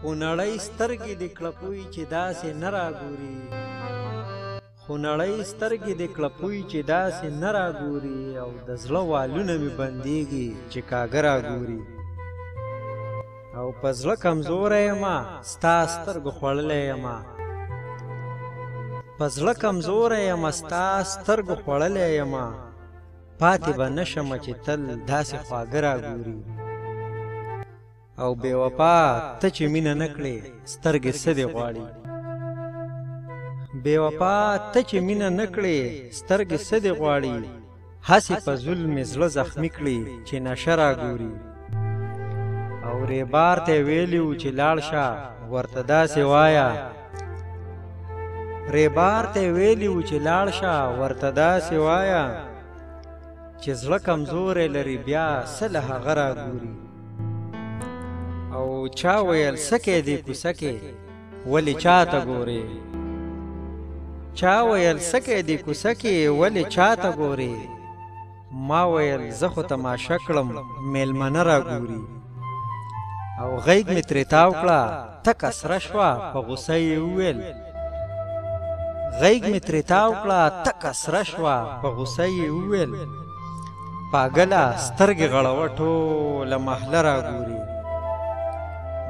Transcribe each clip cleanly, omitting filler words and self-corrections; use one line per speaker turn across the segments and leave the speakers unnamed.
خو نړۍ سترګې د کړپوي چې داسې نه راګوري خو نړۍ سترګې د کړپوي چې داسې نه راګوري او د زړه والونه مې بندېږي چې کاږه راګوري او په زړه کمزوری یمه ستا سترګو خوړلی یمه په زړه کمزوری یمه ستا سترګو خوړلی یمه پاتې به نه شمه چې تل داسې خواږه راګوري او بې وفا ته چې مینه نه کړې سترګې څه دې غواړي بې وفا ته چې مینه نه کړې سترګې څه دې غواړي هسې په زلف مې زړه زخمي کړي چې نشه راګوري او ریبار ته یې ویلي و چې لاړ شه ورته داسې وایه ریبار ته یې ویلي و چې لاړ شه ورته داسې وایه چې زړه کمزوری لري بیا څه له هغه راګوري او چا ویل سکې دې کوڅه کې ولې چاته ګورې چا ویل سکې دې کوڅه کې ولې چاته ګورې ما ویل زه خو تماشه کړم میلمنه راګوري او غیږ مې ترې تاو کړه تکه سره شوه په غوسه یې وویل غیږ مې ترې تاو کړه تکه سره شوه په غوسه یې وویل پاګله سترګې غړوه ټوله محله راګوري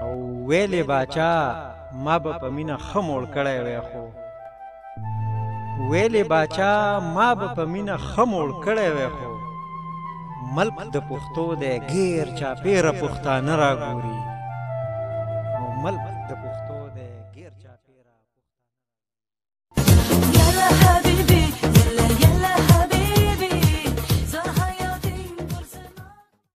او ویلې باچا ما به په مینه ښه موړ کړی وی خو ویلې باچا ما به په مینه ښه موړ کړی وی خو ملک د پښتو دی غیر چاپېره پښتانه راګوري او ملک د پښتو